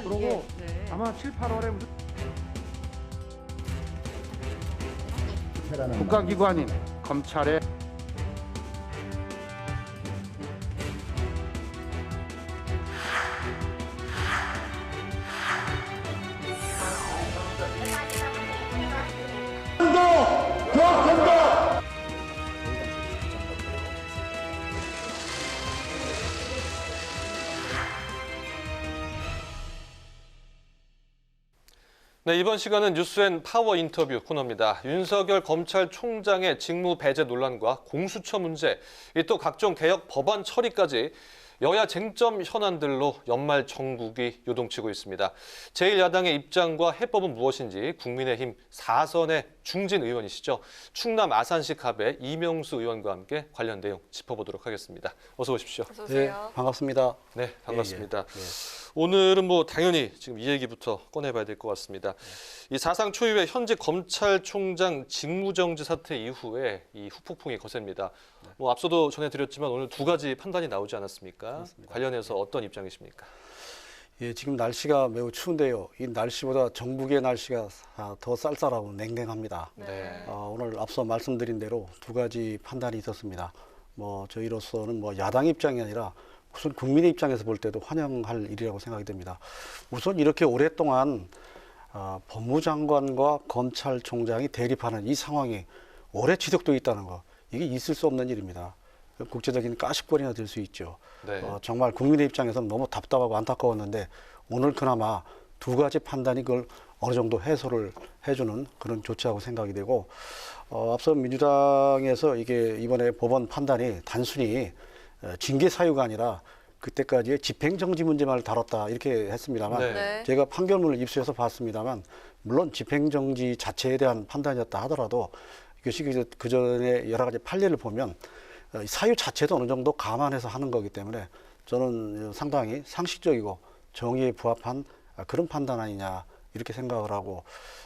그러고 네. 아마 7, 8월에 무슨 국가기관인 검찰의 네, 이번 시간은 뉴스앤 파워 인터뷰 코너입니다. 윤석열 검찰총장의 직무 배제 논란과 공수처 문제, 또 각종 개혁 법안 처리까지 여야 쟁점 현안들로 연말 정국이 요동치고 있습니다. 제1야당의 입장과 해법은 무엇인지 국민의힘 4선의 중진 의원이시죠. 충남 아산시 갑의 이명수 의원과 함께 관련 내용 짚어보도록 하겠습니다. 어서 오십시오. 어서 오세요. 네, 반갑습니다. 네, 반갑습니다. 예, 예. 오늘은 당연히 지금 이 얘기부터 꺼내봐야 될 것 같습니다. 이 사상 초유의 현직 검찰총장 직무정지 사태 이후에 이 후폭풍이 거셉니다. 앞서도 전해드렸지만 오늘 두 가지 판단이 나오지 않았습니까? 그렇습니다. 관련해서 어떤 입장이십니까? 예, 지금 날씨가 매우 추운데요. 이 날씨보다 전국의 날씨가 더 쌀쌀하고 냉랭합니다. 네. 오늘 앞서 말씀드린 대로 두 가지 판단이 있었습니다. 저희로서는 야당 입장이 아니라 우선 국민의 입장에서 볼 때도 환영할 일이라고 생각이 됩니다. 우선 이렇게 오랫동안 법무장관과 검찰총장이 대립하는 이 상황이 오래 지속되어 있다는 거, 이게 있을 수 없는 일입니다. 국제적인 가십거리나 될 수 있죠. 네. 정말 국민의 입장에서는 너무 답답하고 안타까웠는데 오늘 그나마 두 가지 판단이 그걸 어느 정도 해소를 해주는 그런 조치라고 생각이 되고, 앞서 민주당에서 이게 이번에 법원 판단이 단순히 징계 사유가 아니라 그때까지의 집행정지 문제만 다뤘다 이렇게 했습니다만, 네. 제가 판결문을 입수해서 봤습니다만, 물론 집행정지 자체에 대한 판단이었다 하더라도 이것이 그 전에 여러 가지 판례를 보면 사유 자체도 어느 정도 감안해서 하는 거기 때문에 저는 상당히 상식적이고 정의에 부합한 그런 판단 아니냐 이렇게 생각을 하고,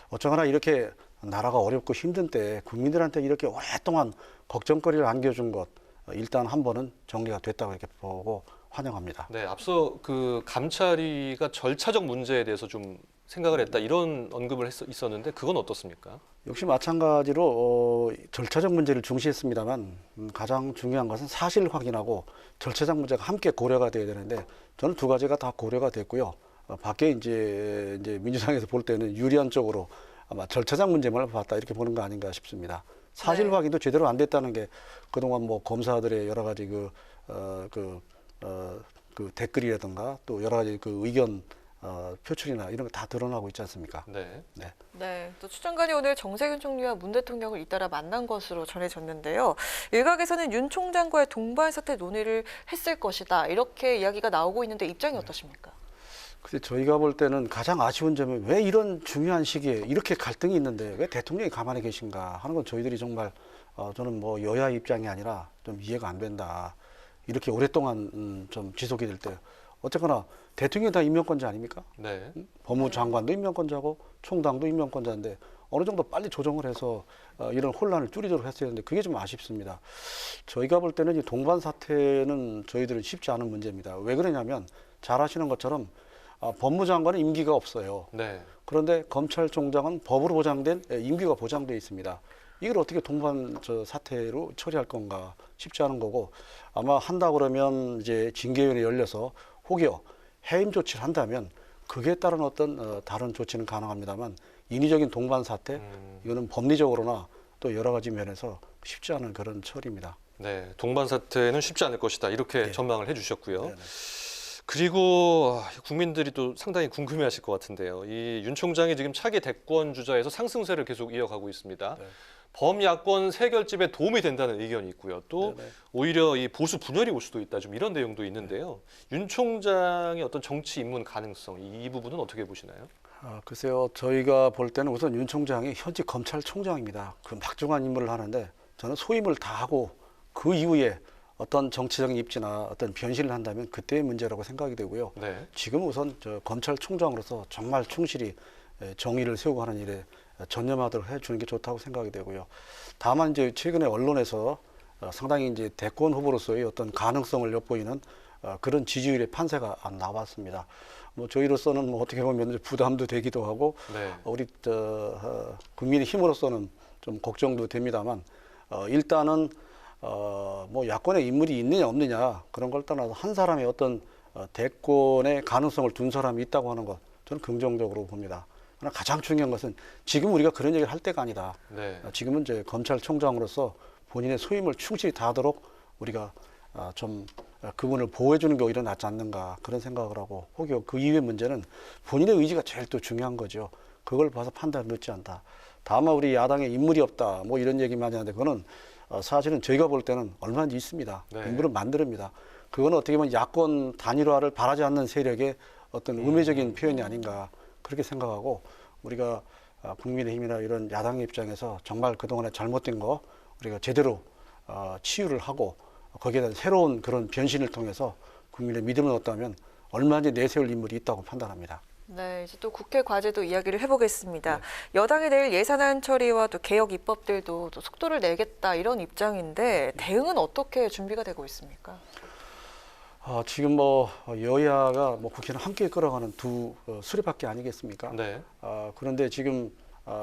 어쩌거나 이렇게 나라가 어렵고 힘든 때 국민들한테 이렇게 오랫동안 걱정거리를 안겨준 것, 일단 한 번은 정리가 됐다고 이렇게 보고 환영합니다. 네, 앞서 그 감찰위가 절차적 문제에 대해서 좀 생각을 했다 이런 언급을 있었는데 그건 어떻습니까? 역시 마찬가지로 절차적 문제를 중시했습니다만 가장 중요한 것은 사실 확인하고 절차적 문제가 함께 고려가 돼야 되는데 저는 두 가지가 다 고려가 됐고요. 밖에 이제 민주당에서 볼 때는 유리한 쪽으로 아마 절차적 문제만 봤다 이렇게 보는 거 아닌가 싶습니다. 사실 네. 확인도 제대로 안 됐다는 게 그동안 검사들의 여러 가지 그 댓글이라든가 또 여러 가지 그 의견 표출이나 이런 거 다 드러나고 있지 않습니까? 네. 네. 네, 또 추 장관이 오늘 정세균 총리와 문 대통령을 잇따라 만난 것으로 전해졌는데요. 일각에서는 윤 총장과의 동반 사태 논의를 했을 것이다 이렇게 이야기가 나오고 있는데 입장이 어떠십니까? 근데 저희가 볼 때는 가장 아쉬운 점은 왜 이런 중요한 시기에 이렇게 갈등이 있는데 왜 대통령이 가만히 계신가 하는 건 저희들이 정말 저는 여야 입장이 아니라 좀 이해가 안 된다. 이렇게 오랫동안 좀 지속이 될 때 어쨌거나 대통령이 다 임명권자 아닙니까? 네. 법무장관도 임명권자고 총당도 임명권자인데 어느 정도 빨리 조정을 해서 이런 혼란을 줄이도록 했어야 되는데 그게 좀 아쉽습니다. 저희가 볼 때는 이 동반 사태는 저희들은 쉽지 않은 문제입니다. 왜 그러냐면 잘 아시는 것처럼 법무장관은 임기가 없어요. 네. 그런데 검찰총장은 법으로 보장된 임기가 보장되어 있습니다. 이걸 어떻게 동반 사태로 처리할 건가 쉽지 않은 거고, 아마 한다 그러면 이제 징계위원회 열려서 혹여 해임 조치를 한다면 그에 따른 어떤 다른 조치는 가능합니다만 인위적인 동반 사태 이거는 법리적으로나 또 여러 가지 면에서 쉽지 않은 그런 처리입니다. 네. 동반 사태는 쉽지 않을 것이다 이렇게 네. 전망을 해주셨고요. 네네. 그리고 국민들이 또 상당히 궁금해하실 것 같은데요. 이 윤 총장이 지금 차기 대권 주자에서 상승세를 계속 이어가고 있습니다. 네. 범야권 세결집에 도움이 된다는 의견이 있고요. 또 네네. 오히려 이 보수 분열이 올 수도 있다. 좀 이런 내용도 있는데요. 윤 총장의 어떤 정치 입문 가능성 이 부분은 어떻게 보시나요? 글쎄요. 저희가 볼 때는 우선 윤 총장이 현직 검찰총장입니다. 그 막중한 임무를 하는데 저는 소임을 다하고 그 이후에 어떤 정치적인 입지나 어떤 변신을 한다면 그때의 문제라고 생각이 되고요. 네. 지금 우선 검찰총장으로서 정말 충실히 정의를 세우고 하는 일에 전념하도록 해주는 게 좋다고 생각이 되고요. 다만 이제 최근에 언론에서 상당히 이제 대권 후보로서의 어떤 가능성을 엿보이는 그런 지지율의 판세가 나왔습니다. 뭐 저희로서는 뭐 어떻게 보면 부담도 되기도 하고 네. 우리 국민의힘으로서는 좀 걱정도 됩니다만 일단은 뭐 야권에 인물이 있느냐 없느냐 그런 걸 떠나서 한 사람의 어떤 대권의 가능성을 둔 사람이 있다고 하는 것 저는 긍정적으로 봅니다. 그러나 가장 중요한 것은 지금 우리가 그런 얘기를 할 때가 아니다. 네. 지금은 이제 검찰총장으로서 본인의 소임을 충실히 다하도록 우리가 좀 그분을 보호해 주는 게 오히려 낫지 않는가 그런 생각을 하고 혹여 그 이후의 문제는 본인의 의지가 제일 또 중요한 거죠. 그걸 봐서 판단을 늦지 않다. 다만 우리 야당에 인물이 없다 뭐 이런 얘기 많이 하는데 그거는 사실은 저희가 볼 때는 얼마든지 있습니다. 네. 인물을 만듭니다. 그건 어떻게 보면 야권 단일화를 바라지 않는 세력의 어떤 의례적인 표현이 아닌가 그렇게 생각하고 우리가 국민의힘이나 이런 야당의 입장에서 정말 그동안에 잘못된 거 우리가 제대로 치유를 하고 거기에 대한 새로운 그런 변신을 통해서 국민의 믿음을 얻다면 얼마든지 내세울 인물이 있다고 판단합니다. 네, 이제 또 국회 과제도 이야기를 해보겠습니다. 여당이 내일 예산안 처리와 또 개혁 입법들도 또 속도를 내겠다 이런 입장인데 대응은 어떻게 준비가 되고 있습니까? 지금 뭐 여야가 뭐 국회는 함께 끌어가는 두 수레바퀴 아니겠습니까? 네. 그런데 지금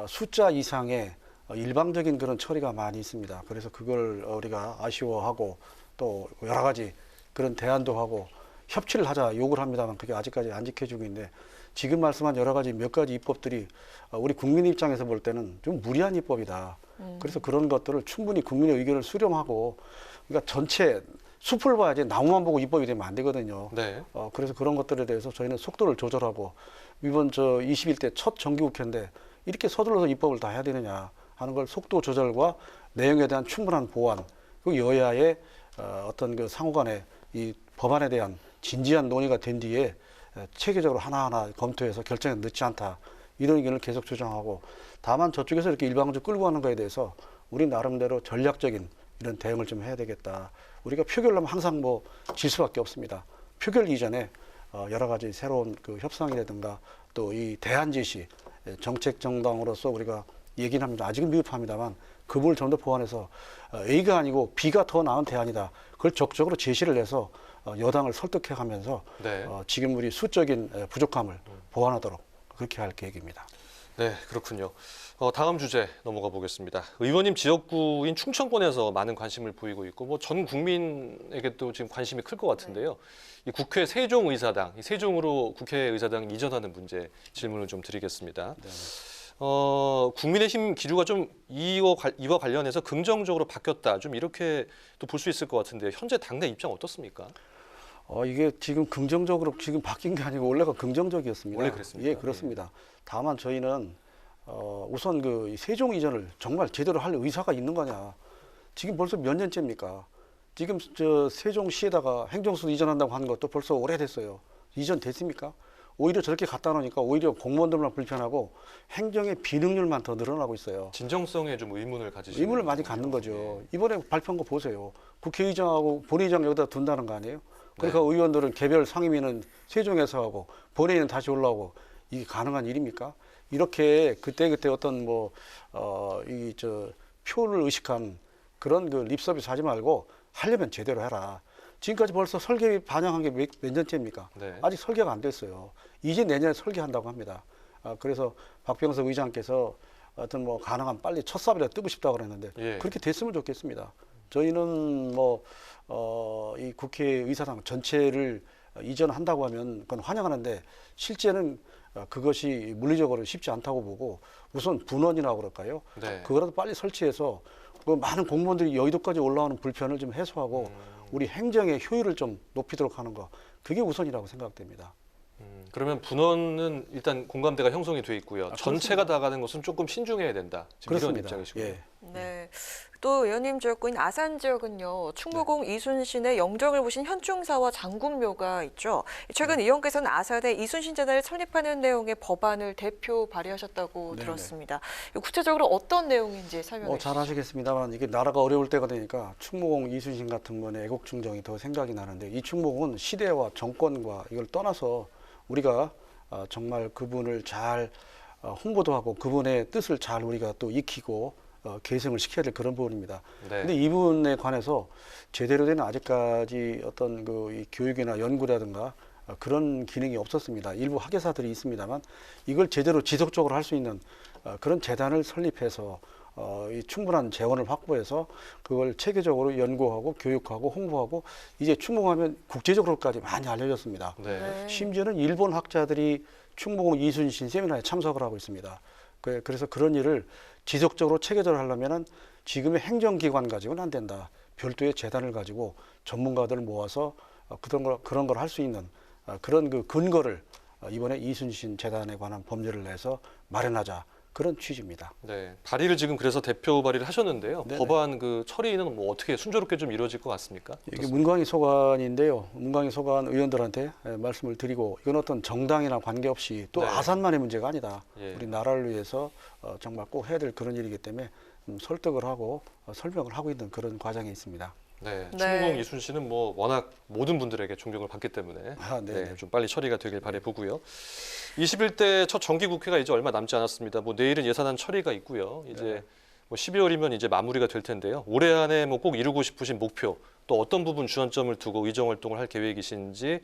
숫자 이상의 일방적인 그런 처리가 많이 있습니다. 그래서 그걸 우리가 아쉬워하고 또 여러 가지 그런 대안도 하고 협치를 하자 요구를 합니다만 그게 아직까지 안 지켜지고 있는데 지금 말씀한 여러 가지 몇 가지 입법들이 우리 국민 입장에서 볼 때는 좀 무리한 입법이다. 그래서 그런 것들을 충분히 국민의 의견을 수렴하고 그러니까 전체 숲을 봐야지 나무만 보고 입법이 되면 안 되거든요. 네. 그래서 그런 것들에 대해서 저희는 속도를 조절하고 이번 21대 첫 정기국회인데 이렇게 서둘러서 입법을 다 해야 되느냐 하는 걸 속도 조절과 내용에 대한 충분한 보완 그리고 여야의 어떤 그 상호간의 이 법안에 대한 진지한 논의가 된 뒤에 체계적으로 하나하나 검토해서 결정에 늦지 않다 이런 의견을 계속 주장하고 다만 저쪽에서 이렇게 일방적으로 끌고 가는 거에 대해서 우리 나름대로 전략적인 이런 대응을 좀 해야 되겠다. 우리가 표결을 하면 항상 뭐 질 수밖에 없습니다. 표결 이전에 여러 가지 새로운 그 협상이라든가 또 이 대안 제시 정책 정당으로서 우리가 얘기는 합니다. 아직은 미흡합니다만 그 부분을 좀 더 보완해서 A가 아니고 B가 더 나은 대안이다. 그걸 적극적으로 제시를 해서 여당을 설득해가면서 네. 지금 우리 수적인 부족함을 보완하도록 그렇게 할 계획입니다. 네, 그렇군요. 다음 주제 넘어가 보겠습니다. 의원님 지역구인 충청권에서 많은 관심을 보이고 있고 뭐 전 국민에게도 지금 관심이 클 것 같은데요. 이 국회 세종의사당, 이 세종으로 국회의사당 이전하는 문제 질문을 좀 드리겠습니다. 네. 국민의힘 기류가 좀 이와 관련해서 긍정적으로 바뀌었다. 좀 이렇게 또 볼 수 있을 것 같은데 현재 당내 입장 어떻습니까? 이게 지금 긍정적으로 지금 바뀐 게 아니고 원래가 긍정적이었습니다. 원래 그랬습니까? 예, 그렇습니다. 다만 저희는 우선 그 세종 이전을 정말 제대로 할 의사가 있는 거냐. 지금 벌써 몇 년째입니까? 지금 세종시에다가 행정수 이전한다고 하는 것도 벌써 오래됐어요. 이전됐습니까? 오히려 저렇게 갖다 놓으니까 오히려 공무원들만 불편하고 행정의 비능률만 더 늘어나고 있어요. 진정성에 좀 의문을 가지시는 의문을 많이 갖는 거죠. 이번에 발표한 거 보세요. 국회의장하고 본회의장 여기다 둔다는 거 아니에요? 그러니까 의원들은 개별 상임위는 세종에서 하고 본회의는 다시 올라오고 이게 가능한 일입니까? 이렇게 그때그때 어떤 표를 의식한 그런 그 립서비스 하지 말고 하려면 제대로 해라. 지금까지 벌써 설계 반영한 게 몇 년째입니까? 네. 아직 설계가 안 됐어요. 이제 내년에 설계한다고 합니다. 그래서 박병석 의장께서 하여튼 뭐 가능한 빨리 첫 삽이라도 뜨고 싶다고 그랬는데 예. 그렇게 됐으면 좋겠습니다. 저희는 이 국회의사당 전체를 이전한다고 하면 그건 환영하는데 실제는 그것이 물리적으로 쉽지 않다고 보고 우선 분원이라고 그럴까요? 네. 그거라도 빨리 설치해서 그 많은 공무원들이 여의도까지 올라오는 불편을 좀 해소하고 우리 행정의 효율을 좀 높이도록 하는 거 그게 우선이라고 생각됩니다. 그러면 분원은 일단 공감대가 형성이 돼 있고요. 전체가 그렇습니다. 다 가는 것은 조금 신중해야 된다. 지금 이런 그렇습니다. 입장이시고요. 예. 네. 또 의원님 지역구인 아산 지역은요. 충무공 이순신의 영정을 보신 현충사와 장군묘가 있죠. 최근 의원께서는 아산에 이순신 재단을 설립하는 내용의 법안을 대표 발의하셨다고 네네. 들었습니다. 구체적으로 어떤 내용인지 설명해 주시죠. 잘 아시겠습니다만 이게 나라가 어려울 때가 되니까 충무공 이순신 같은 분의 애국충정이 더 생각이 나는데 이 충무공은 시대와 정권과 이걸 떠나서 우리가 정말 그분을 잘 홍보도 하고 그분의 뜻을 잘 우리가 또 익히고 계승을 시켜야 될 그런 부분입니다. 네. 근데 이분에 관해서 제대로 된 아직까지 어떤 이 교육이나 연구라든가 그런 기능이 없었습니다. 일부 학예사들이 있습니다만 이걸 제대로 지속적으로 할 수 있는 그런 재단을 설립해서 이 충분한 재원을 확보해서 그걸 체계적으로 연구하고 교육하고 홍보하고 이제 충북하면 국제적으로까지 많이 알려졌습니다. 네. 심지어는 일본 학자들이 충북 이순신 세미나에 참석을 하고 있습니다. 그래서 그런 일을 지속적으로 체계적으로 하려면은 지금의 행정기관 가지고는 안 된다. 별도의 재단을 가지고 전문가들을 모아서 그런 걸 할 수 있는 그런 그 근거를 이번에 이순신 재단에 관한 법률을 내서 마련하자. 그런 취지입니다. 네, 발의를 지금 그래서 대표 발의를 하셨는데요. 네네. 법안 그 처리는 뭐 어떻게 순조롭게 좀 이루어질 것 같습니까? 이게 문광희 소관인데요. 문광희 소관 의원들한테 말씀을 드리고 이건 어떤 정당이나 관계없이 또 네. 아산만의 문제가 아니다. 예. 우리 나라를 위해서 정말 꼭 해야 될 그런 일이기 때문에 설득을 하고 설명을 하고 있는 그런 과정에 있습니다. 네, 네. 충북 이순신은 뭐 워낙 모든 분들에게 존경을 받기 때문에 네네. 좀 빨리 처리가 되길 바래 보고요. 21대 첫 정기국회가 이제 얼마 남지 않았습니다. 뭐 내일은 예산안 처리가 있고요. 이제 네. 뭐 12월이면 이제 마무리가 될 텐데요. 올해 안에 뭐 꼭 이루고 싶으신 목표 또 어떤 부분 주안점을 두고 의정 활동을 할 계획이신지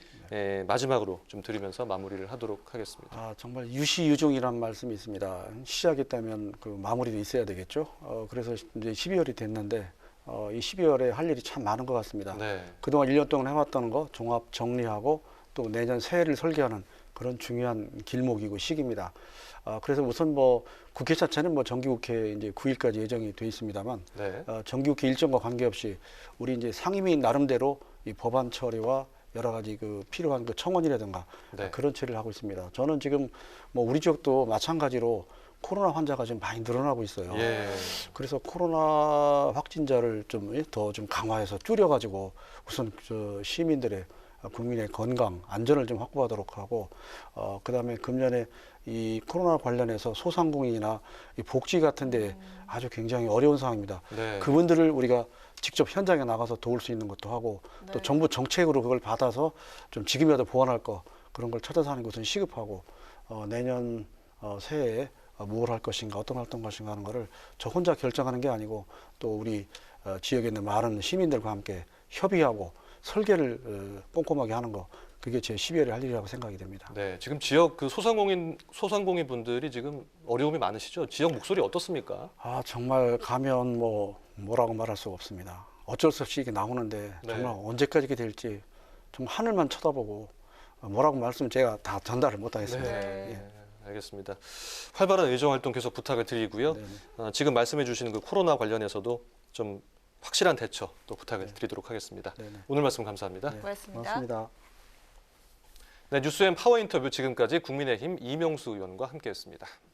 마지막으로 좀 드리면서 마무리를 하도록 하겠습니다. 정말 유시유종이라는 말씀이 있습니다. 시작했다면 그 마무리도 있어야 되겠죠. 그래서 이제 12월이 됐는데 이 12월에 할 일이 참 많은 것 같습니다. 네. 그동안 1년 동안 해왔던 거 종합 정리하고 또 내년 새해를 설계하는 그런 중요한 길목이고 시기입니다. 그래서 우선 뭐 국회 자체는 뭐 정기국회 이제 9일까지 예정이 돼 있습니다만 네. 정기국회 일정과 관계없이 우리 이제 상임위 나름대로 이 법안 처리와 여러 가지 그 필요한 그 청원이라든가 네. 그런 처리를 하고 있습니다. 저는 지금 뭐 우리 지역도 마찬가지로 코로나 환자가 좀 많이 늘어나고 있어요. 예. 그래서 코로나 확진자를 좀 더 좀 강화해서 줄여가지고 우선 저 시민들의 국민의 건강, 안전을 좀 확보하도록 하고, 그다음에 금년에 이 코로나 관련해서 소상공인이나 이 복지 같은데 아주 굉장히 어려운 상황입니다. 네. 그분들을 우리가 직접 현장에 나가서 도울 수 있는 것도 하고, 또 네. 정부 정책으로 그걸 받아서 좀 지금이라도 보완할 거 그런 걸 찾아서 하는 것은 시급하고, 내년 새해에 무엇을 할 것인가, 어떤 활동 할 것인가 하는 거를 저 혼자 결정하는 게 아니고 또 우리 지역에 있는 많은 시민들과 함께 협의하고 설계를 꼼꼼하게 하는 거, 그게 제 12월에 할 일이라고 생각이 됩니다. 네, 지금 지역 그 소상공인 분들이 지금 어려움이 많으시죠? 지역 목소리 어떻습니까? 정말 가면 뭐라고 말할 수가 없습니다. 어쩔 수 없이 이게 나오는데 정말 네. 언제까지 이게 될지 정말 하늘만 쳐다보고 뭐라고 말씀 제가 다 전달을 못 하겠습니다. 네. 예. 알겠습니다. 활발한 의정 활동 계속 부탁을 드리고요. 네네. 지금 말씀해 주시는 그 코로나 관련해서도 좀 확실한 대처 또 부탁을 드리도록 하겠습니다. 네네. 오늘 말씀 감사합니다. 네, 고맙습니다. 고맙습니다. 네, 뉴스엔 파워 인터뷰 지금까지 국민의힘 이명수 의원과 함께했습니다.